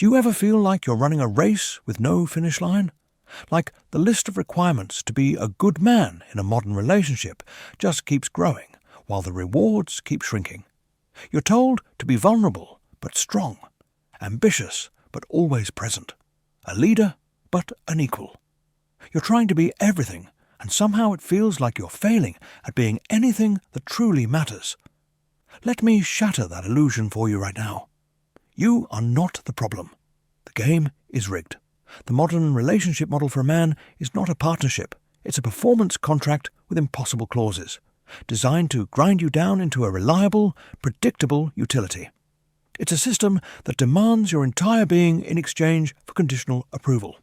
Do you ever feel like you're running a race with no finish line? Like the list of requirements to be a good man in a modern relationship just keeps growing, while the rewards keep shrinking. You're told to be vulnerable but strong, ambitious but always present, a leader but an equal. You're trying to be everything, and somehow it feels like you're failing at being anything that truly matters. Let me shatter that illusion for you right now. You are not the problem. The game is rigged. The modern relationship model for a man is not a partnership. It's a performance contract with impossible clauses, designed to grind you down into a reliable, predictable utility. It's a system that demands your entire being in exchange for conditional approval.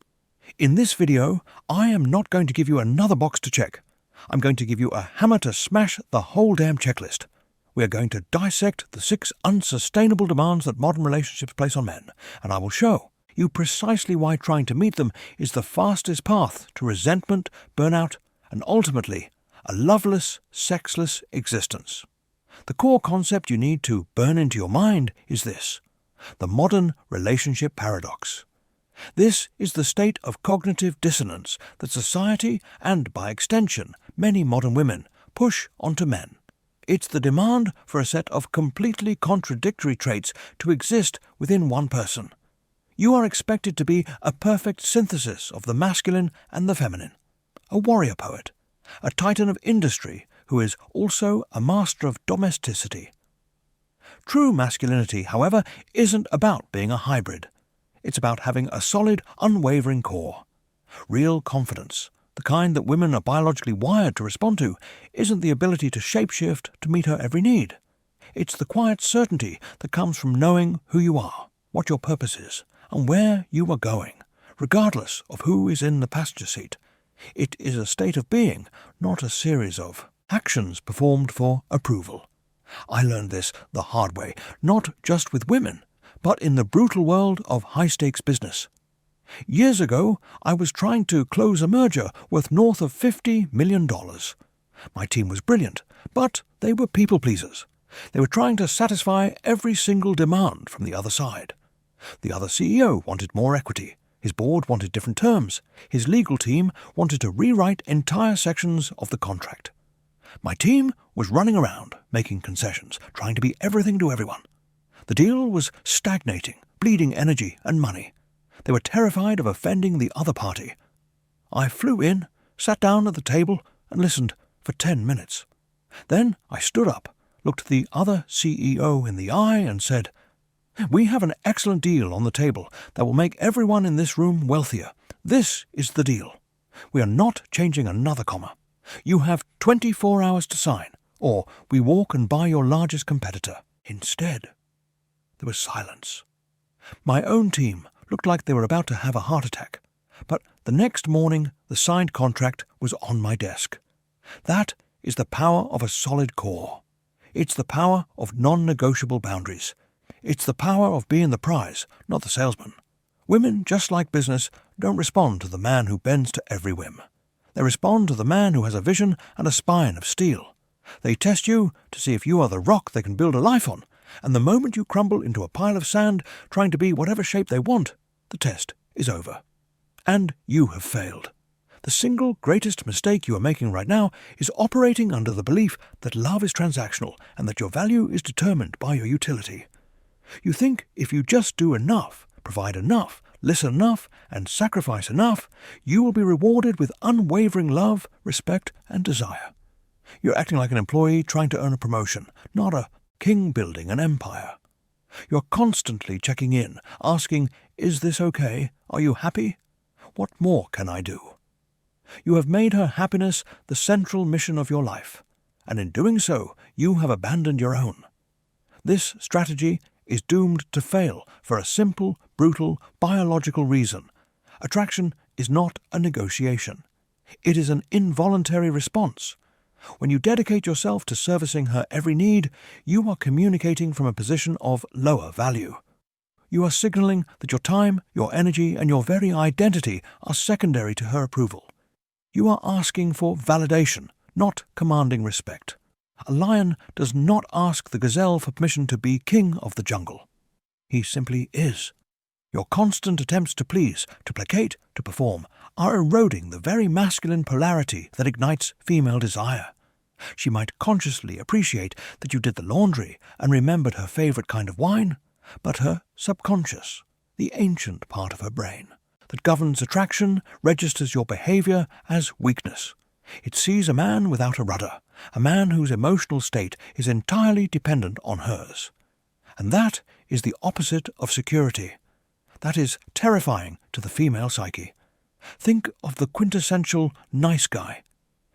In this video, I am not going to give you another box to check. I'm going to give you a hammer to smash the whole damn checklist. We are going to dissect the 6 unsustainable demands that modern relationships place on men, and I will show you precisely why trying to meet them is the fastest path to resentment, burnout, and ultimately a loveless, sexless existence. The core concept you need to burn into your mind is this: the modern relationship paradox. This is the state of cognitive dissonance that society, and by extension many modern women, push onto men. It's the demand for a set of completely contradictory traits to exist within one person. You are expected to be a perfect synthesis of the masculine and the feminine, a warrior poet, a titan of industry who is also a master of domesticity. True masculinity, however, isn't about being a hybrid. It's about having a solid, unwavering core. Real confidence, the kind that women are biologically wired to respond to, isn't the ability to shapeshift to meet her every need. It's the quiet certainty that comes from knowing who you are, what your purpose is, and where you are going, regardless of who is in the passenger seat. It is a state of being, not a series of actions performed for approval. I learned this the hard way, not just with women, but in the brutal world of high-stakes business. Years ago, I was trying to close a merger worth north of $50 million. My team was brilliant, but they were people-pleasers. They were trying to satisfy every single demand from the other side. The other CEO wanted more equity. His board wanted different terms. His legal team wanted to rewrite entire sections of the contract. My team was running around, making concessions, trying to be everything to everyone. The deal was stagnating, bleeding energy and money. They were terrified of offending the other party. I flew in, sat down at the table, and listened for 10 minutes. Then I stood up, looked the other CEO in the eye, and said, "We have an excellent deal on the table that will make everyone in this room wealthier. This is the deal. We are not changing another comma. You have 24 hours to sign, or we walk and buy your largest competitor." Instead, there was silence. My own team looked like they were about to have a heart attack, but the next morning the signed contract was on my desk. That is the power of a solid core. It's the power of non-negotiable boundaries. It's the power of being the prize, not the salesman. Women, just like business, don't respond to the man who bends to every whim. They respond to the man who has a vision and a spine of steel. They test you to see if you are the rock they can build a life on, and the moment you crumble into a pile of sand trying to be whatever shape they want, the test is over. And you have failed. The single greatest mistake you are making right now is operating under the belief that love is transactional and that your value is determined by your utility. You think if you just do enough, provide enough, listen enough, and sacrifice enough, you will be rewarded with unwavering love, respect, and desire. You're acting like an employee trying to earn a promotion, not a king building an empire. You're constantly checking in, asking, "Is this okay? Are you happy? What more can I do?" You have made her happiness the central mission of your life, and in doing so, you have abandoned your own. This strategy is doomed to fail for a simple, brutal, biological reason. Attraction is not a negotiation. It is an involuntary response. When you dedicate yourself to servicing her every need, you are communicating from a position of lower value. You are signaling that your time, your energy, and your very identity are secondary to her approval. You are asking for validation, not commanding respect. A lion does not ask the gazelle for permission to be king of the jungle. He simply is. Your constant attempts to please, to placate, to perform are eroding the very masculine polarity that ignites female desire. She might consciously appreciate that you did the laundry and remembered her favourite kind of wine, but her subconscious, the ancient part of her brain that governs attraction, registers your behaviour as weakness. It sees a man without a rudder, a man whose emotional state is entirely dependent on hers. And that is the opposite of security. That is terrifying to the female psyche. Think of the quintessential nice guy.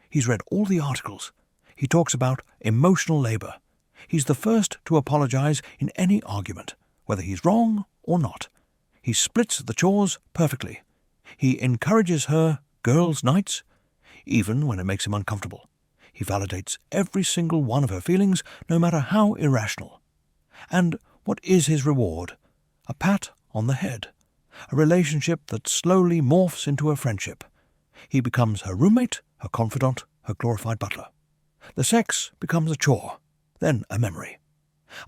He's read all the articles. He talks about emotional labour. He's the first to apologise in any argument, whether he's wrong or not. He splits the chores perfectly. He encourages her girls' nights, even when it makes him uncomfortable. He validates every single one of her feelings, no matter how irrational. And what is his reward? A pat on the head. A relationship that slowly morphs into a friendship. He becomes her roommate, her confidant, her glorified butler. The sex becomes a chore, then a memory.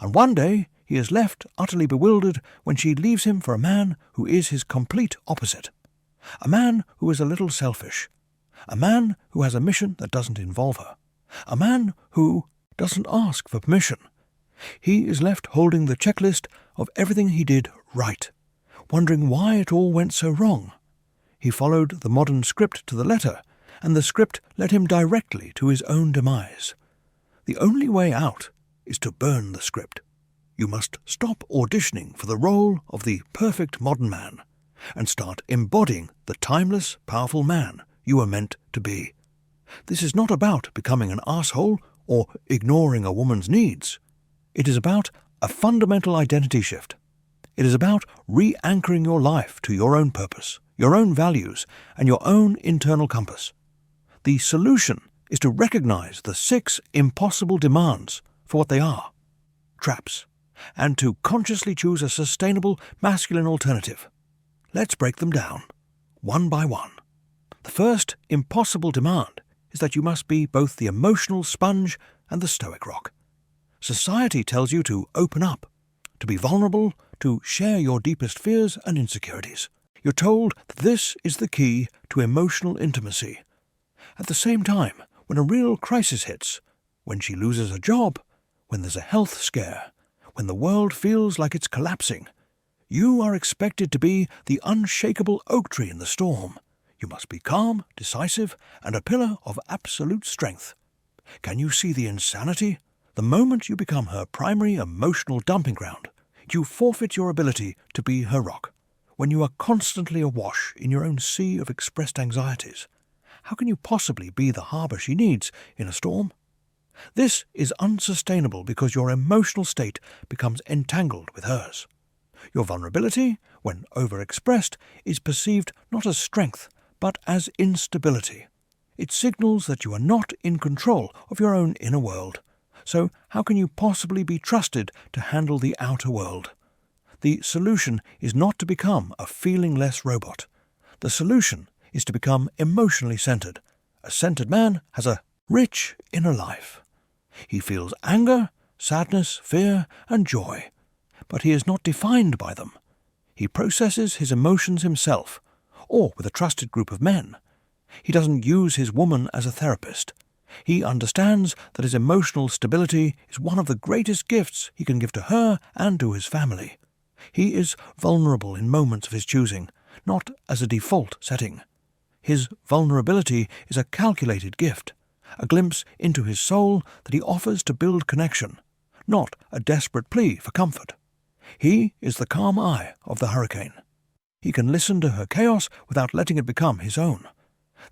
And one day he is left utterly bewildered when she leaves him for a man who is his complete opposite. A man who is a little selfish. A man who has a mission that doesn't involve her. A man who doesn't ask for permission. He is left holding the checklist of everything he did right, wondering why it all went so wrong. He followed the modern script to the letter, and the script led him directly to his own demise. The only way out is to burn the script. You must stop auditioning for the role of the perfect modern man and start embodying the timeless, powerful man you were meant to be. This is not about becoming an asshole or ignoring a woman's needs. It is about a fundamental identity shift. It is about re-anchoring your life to your own purpose, your own values, and your own internal compass. The solution is to recognize the 6 impossible demands for what they are, traps, and to consciously choose a sustainable masculine alternative. Let's break them down, one by one. The first impossible demand is that you must be both the emotional sponge and the stoic rock. Society tells you to open up, to be vulnerable, to share your deepest fears and insecurities. You're told that this is the key to emotional intimacy. At the same time, when a real crisis hits, when she loses a job, when there's a health scare, when the world feels like it's collapsing, you are expected to be the unshakable oak tree in the storm. You must be calm, decisive, and a pillar of absolute strength. Can you see the insanity? The moment you become her primary emotional dumping ground, you forfeit your ability to be her rock. When you are constantly awash in your own sea of expressed anxieties, how can you possibly be the harbour she needs in a storm? This is unsustainable because your emotional state becomes entangled with hers. Your vulnerability, when overexpressed, is perceived not as strength, but as instability. It signals that you are not in control of your own inner world. So how can you possibly be trusted to handle the outer world? The solution is not to become a feeling-less robot. The solution is to become emotionally centered. A centered man has a rich inner life. He feels anger, sadness, fear, and joy, but he is not defined by them. He processes his emotions himself, or with a trusted group of men. He doesn't use his woman as a therapist. He understands that his emotional stability is one of the greatest gifts he can give to her and to his family. He is vulnerable in moments of his choosing, not as a default setting. His vulnerability is a calculated gift, a glimpse into his soul that he offers to build connection, not a desperate plea for comfort. He is the calm eye of the hurricane. He can listen to her chaos without letting it become his own.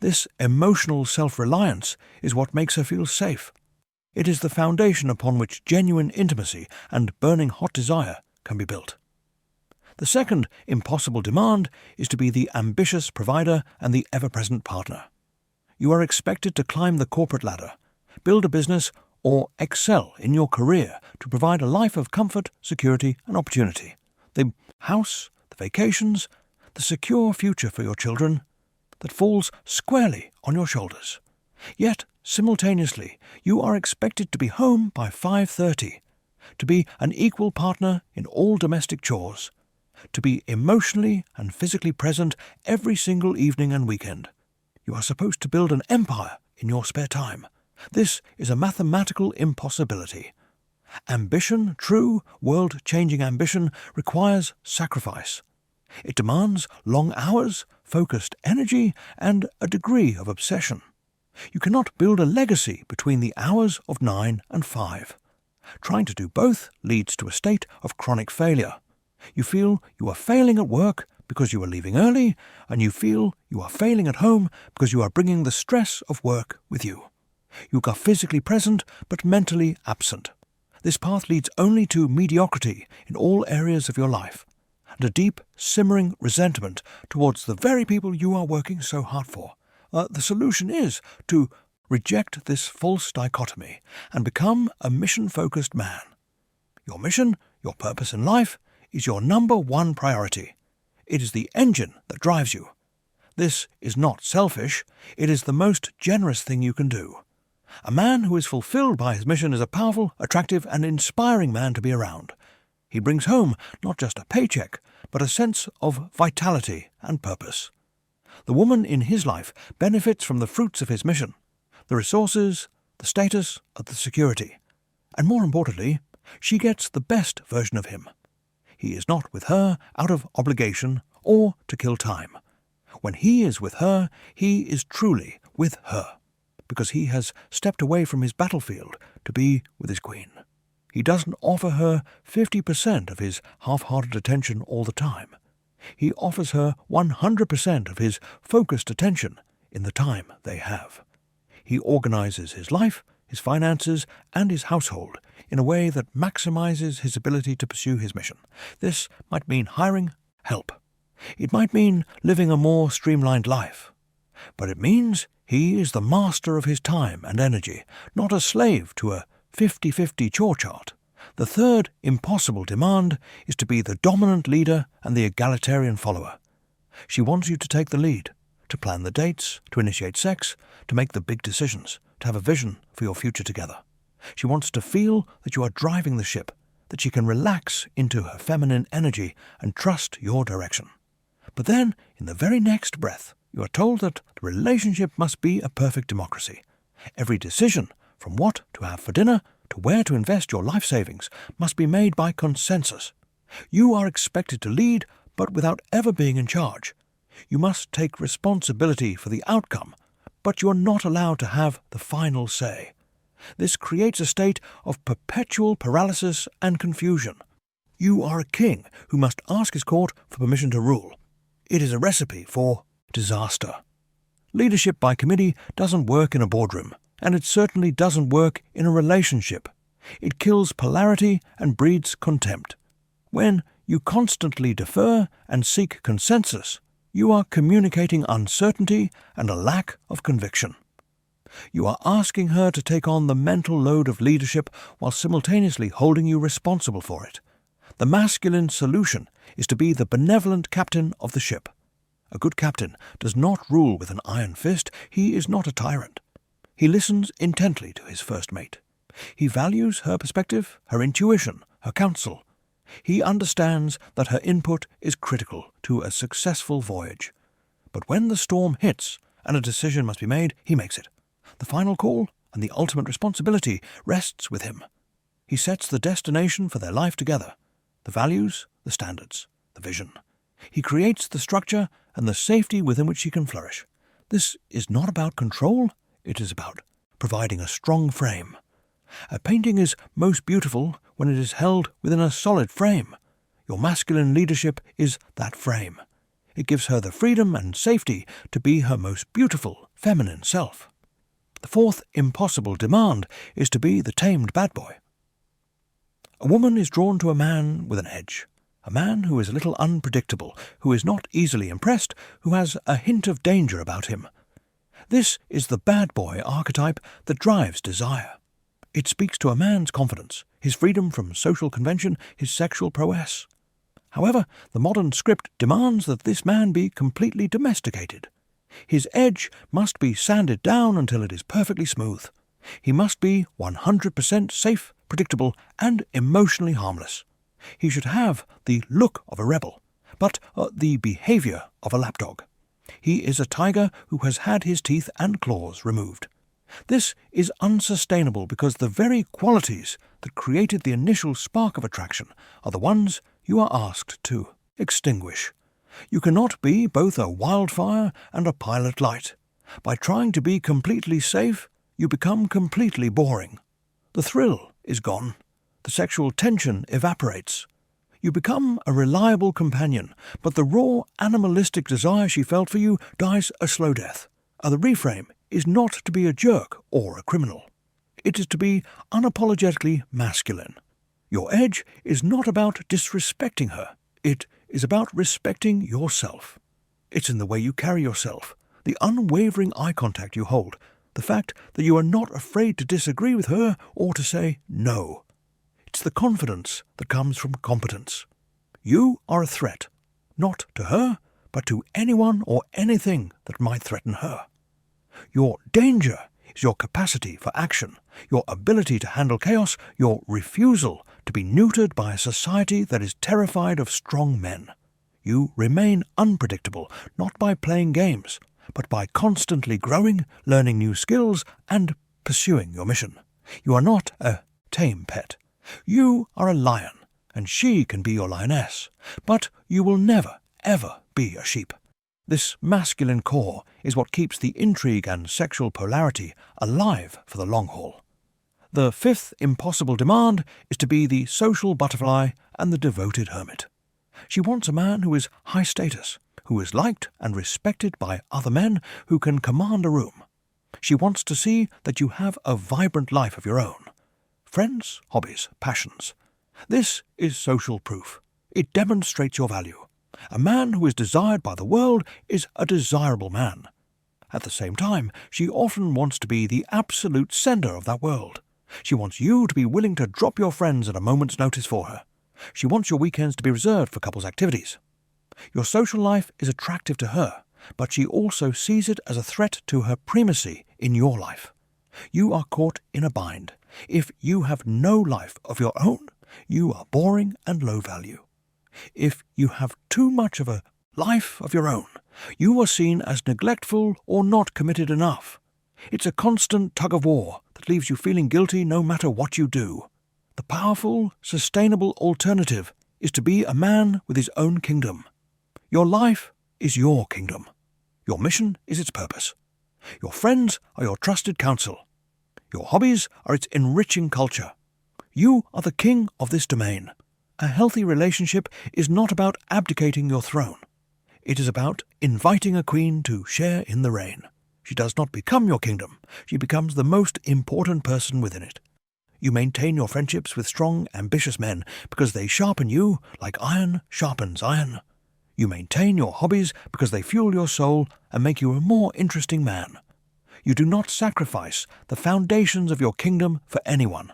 This emotional self-reliance is what makes her feel safe. It is the foundation upon which genuine intimacy and burning hot desire can be built. The second impossible demand is to be the ambitious provider and the ever-present partner. You are expected to climb the corporate ladder, build a business, or excel in your career to provide a life of comfort, security, and opportunity. The house, the vacations, the secure future for your children, that falls squarely on your shoulders. Yet, simultaneously, you are expected to be home by 5:30, to be an equal partner in all domestic chores, to be emotionally and physically present every single evening and weekend. You are supposed to build an empire in your spare time. This is a mathematical impossibility. Ambition, true, world-changing ambition, requires sacrifice. It demands long hours, focused energy, and a degree of obsession. You cannot build a legacy between the hours of 9 and 5. Trying to do both leads to a state of chronic failure. You feel you are failing at work because you are leaving early, and you feel you are failing at home because you are bringing the stress of work with you. You are physically present but mentally absent. This path leads only to mediocrity in all areas of your life, and a deep, simmering resentment towards the very people you are working so hard for. The solution is to reject this false dichotomy and become a mission-focused man. Your mission, your purpose in life, is your number one priority. It is the engine that drives you. This is not selfish, it is the most generous thing you can do. A man who is fulfilled by his mission is a powerful, attractive, and inspiring man to be around. He brings home not just a paycheck, but a sense of vitality and purpose. The woman in his life benefits from the fruits of his mission, the resources, the status, the security. And more importantly, she gets the best version of him. He is not with her out of obligation or to kill time. When he is with her, he is truly with her, because he has stepped away from his battlefield to be with his queen. He doesn't offer her 50% of his half-hearted attention all the time. He offers her 100% of his focused attention in the time they have. He organizes his life, his finances, and his household in a way that maximizes his ability to pursue his mission. This might mean hiring help. It might mean living a more streamlined life. But it means he is the master of his time and energy, not a slave to a 50-50 chore chart. The third impossible demand is to be the dominant leader and the egalitarian follower. She wants you to take the lead, to plan the dates, to initiate sex, to make the big decisions, to have a vision for your future together. She wants to feel that you are driving the ship, that she can relax into her feminine energy and trust your direction. But then, in the very next breath, you are told that the relationship must be a perfect democracy. Every decision, from what to have for dinner to where to invest your life savings, must be made by consensus. You are expected to lead, but without ever being in charge. You must take responsibility for the outcome, but you are not allowed to have the final say. This creates a state of perpetual paralysis and confusion. You are a king who must ask his court for permission to rule. It is a recipe for disaster. Leadership by committee doesn't work in a boardroom, and it certainly doesn't work in a relationship. It kills polarity and breeds contempt. When you constantly defer and seek consensus, you are communicating uncertainty and a lack of conviction. You are asking her to take on the mental load of leadership while simultaneously holding you responsible for it. The masculine solution is to be the benevolent captain of the ship. A good captain does not rule with an iron fist. He is not a tyrant. He listens intently to his first mate. He values her perspective, her intuition, her counsel. He understands that her input is critical to a successful voyage. But when the storm hits and a decision must be made, he makes it. The final call and the ultimate responsibility rests with him. He sets the destination for their life together, the values, the standards, the vision. He creates the structure and the safety within which she can flourish. This is not about control, it is about providing a strong frame. A painting is most beautiful when it is held within a solid frame. Your masculine leadership is that frame. It gives her the freedom and safety to be her most beautiful, feminine self. The fourth impossible demand is to be the tamed bad boy. A woman is drawn to a man with an edge, a man who is a little unpredictable, who is not easily impressed, who has a hint of danger about him. This is the bad boy archetype that drives desire. It speaks to a man's confidence, his freedom from social convention, his sexual prowess. However, the modern script demands that this man be completely domesticated. His edge must be sanded down until it is perfectly smooth. He must be 100% safe, predictable, and emotionally harmless. He should have the look of a rebel, but the behavior of a lapdog. He is a tiger who has had his teeth and claws removed. This is unsustainable because the very qualities that created the initial spark of attraction are the ones you are asked to extinguish. You cannot be both a wildfire and a pilot light. By trying to be completely safe, you become completely boring. The thrill is gone. The sexual tension evaporates. You become a reliable companion, but the raw animalistic desire she felt for you dies a slow death. The reframe is not to be a jerk or a criminal. It is to be unapologetically masculine. Your edge is not about disrespecting her. It is about respecting yourself. It's in the way you carry yourself, the unwavering eye contact you hold, the fact that you are not afraid to disagree with her or to say no. It's the confidence that comes from competence. You are a threat, not to her, but to anyone or anything that might threaten her. Your danger is your capacity for action, your ability to handle chaos, your refusal to be neutered by a society that is terrified of strong men. You remain unpredictable, not by playing games, but by constantly growing, learning new skills, and pursuing your mission. You are not a tame pet. You are a lion, and she can be your lioness, but you will never, ever be a sheep. This masculine core is what keeps the intrigue and sexual polarity alive for the long haul. The fifth impossible demand is to be the social butterfly and the devoted hermit. She wants a man who is high status, who is liked and respected by other men, who can command a room. She wants to see that you have a vibrant life of your own. Friends, hobbies, passions. This is social proof. It demonstrates your value. A man who is desired by the world is a desirable man. At the same time, she often wants to be the absolute centre of that world. She wants you to be willing to drop your friends at a moment's notice for her. She wants your weekends to be reserved for couples' activities. Your social life is attractive to her, but she also sees it as a threat to her primacy in your life. You are caught in a bind. If you have no life of your own, you are boring and low value. If you have too much of a life of your own, you are seen as neglectful or not committed enough. It's a constant tug-of-war that leaves you feeling guilty no matter what you do. The powerful, sustainable alternative is to be a man with his own kingdom. Your life is your kingdom. Your mission is its purpose. Your friends are your trusted counsel. Your hobbies are its enriching culture. You are the king of this domain. A healthy relationship is not about abdicating your throne. It is about inviting a queen to share in the reign. She does not become your kingdom. She becomes the most important person within it. You maintain your friendships with strong, ambitious men because they sharpen you like iron sharpens iron. You maintain your hobbies because they fuel your soul and make you a more interesting man. You do not sacrifice the foundations of your kingdom for anyone.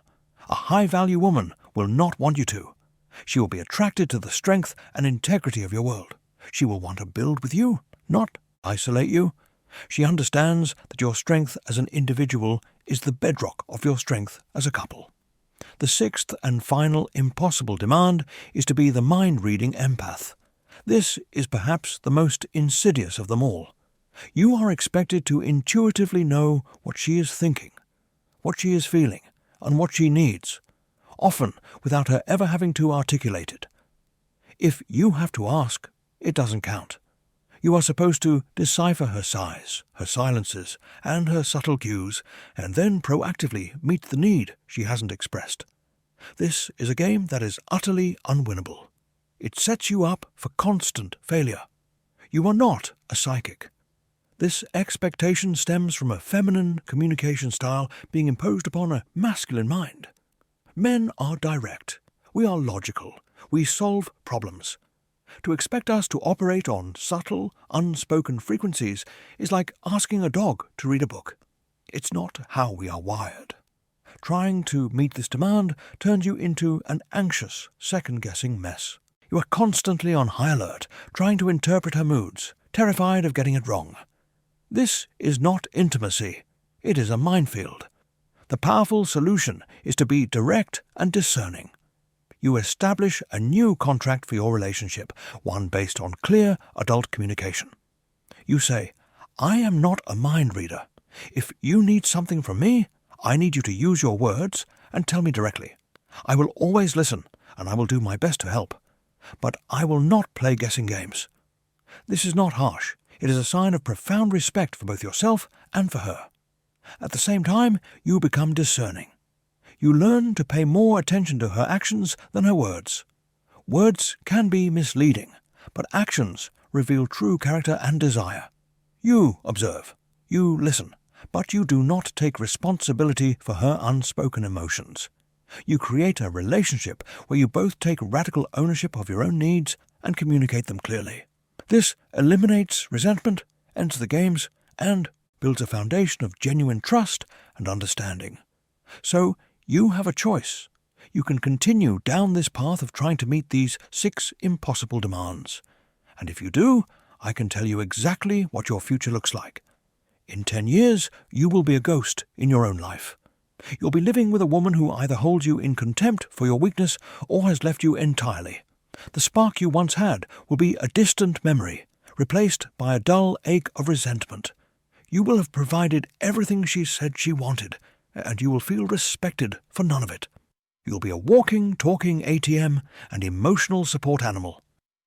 A high-value woman will not want you to. She will be attracted to the strength and integrity of your world. She will want to build with you, not isolate you. She understands that your strength as an individual is the bedrock of your strength as a couple. The sixth and final impossible demand is to be the mind-reading empath. This is perhaps the most insidious of them all. You are expected to intuitively know what she is thinking, what she is feeling, and what she needs, often without her ever having to articulate it. If you have to ask, it doesn't count. You are supposed to decipher her sighs, her silences, and her subtle cues, and then proactively meet the need she hasn't expressed. This is a game that is utterly unwinnable. It sets you up for constant failure. You are not a psychic. This expectation stems from a feminine communication style being imposed upon a masculine mind. Men are direct. We are logical. We solve problems. To expect us to operate on subtle, unspoken frequencies is like asking a dog to read a book. It's not how we are wired. Trying to meet this demand turns you into an anxious, second-guessing mess. You are constantly on high alert, trying to interpret her moods, terrified of getting it wrong. This is not intimacy. It is a minefield. The powerful solution is to be direct and discerning. You establish a new contract for your relationship, one based on clear adult communication. You say, I am not a mind reader. If you need something from me, I need you to use your words and tell me directly. I will always listen, and I will do my best to help. But I will not play guessing games. This is not harsh. It is a sign of profound respect for both yourself and for her. At the same time, you become discerning. You learn to pay more attention to her actions than her words. Words can be misleading, but actions reveal true character and desire. You observe, you listen, but you do not take responsibility for her unspoken emotions. You create a relationship where you both take radical ownership of your own needs and communicate them clearly. This eliminates resentment, ends the games, and builds a foundation of genuine trust and understanding. So, you have a choice. You can continue down this path of trying to meet these 6 impossible demands. And if you do, I can tell you exactly what your future looks like. In 10 years, you will be a ghost in your own life. You'll be living with a woman who either holds you in contempt for your weakness or has left you entirely. The spark you once had will be a distant memory, replaced by a dull ache of resentment. You will have provided everything she said she wanted, and you will feel respected for none of it. You'll be a walking, talking ATM and emotional support animal,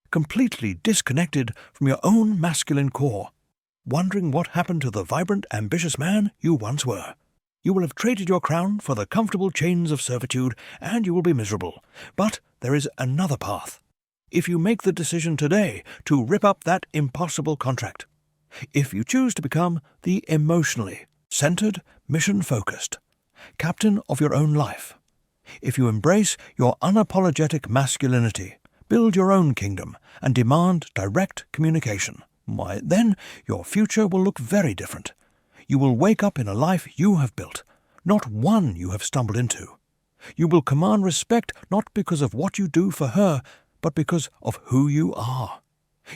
completely disconnected from your own masculine core, wondering what happened to the vibrant, ambitious man you once were. You will have traded your crown for the comfortable chains of servitude, and you will be miserable. But there is another path. If you make the decision today to rip up that impossible contract, if you choose to become the emotionally centered, mission-focused captain of your own life, if you embrace your unapologetic masculinity, build your own kingdom, and demand direct communication, why, then your future will look very different. You will wake up in a life you have built, not one you have stumbled into. You will command respect not because of what you do for her, but because of who you are.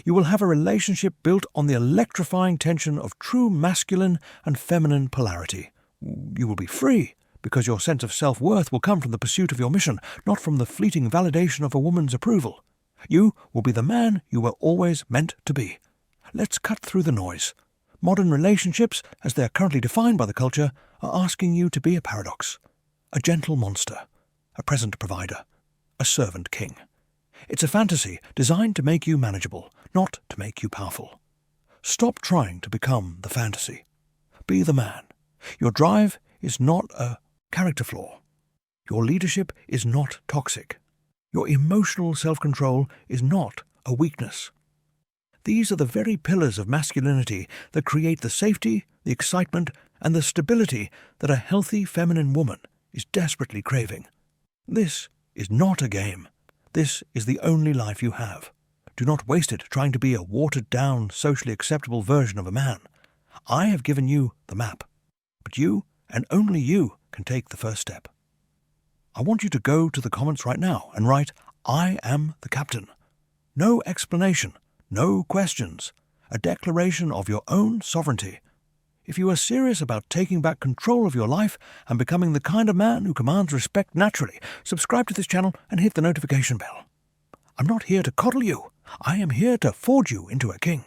You will have a relationship built on the electrifying tension of true masculine and feminine polarity. You will be free because your sense of self-worth will come from the pursuit of your mission, not from the fleeting validation of a woman's approval. You will be the man you were always meant to be. Let's cut through the noise. Modern relationships, as they are currently defined by the culture, are asking you to be a paradox, a gentle monster, a present provider, a servant king. It's a fantasy designed to make you manageable, not to make you powerful. Stop trying to become the fantasy. Be the man. Your drive is not a character flaw. Your leadership is not toxic. Your emotional self-control is not a weakness. These are the very pillars of masculinity that create the safety, the excitement, and the stability that a healthy feminine woman is desperately craving. This is not a game. This is the only life you have. Do not waste it trying to be a watered-down, socially acceptable version of a man. I have given you the map, but you, and only you, can take the first step. I want you to go to the comments right now and write, I am the captain. No explanation. No questions. A declaration of your own sovereignty. If you are serious about taking back control of your life and becoming the kind of man who commands respect naturally, subscribe to this channel and hit the notification bell. I'm not here to coddle you. I am here to forge you into a king.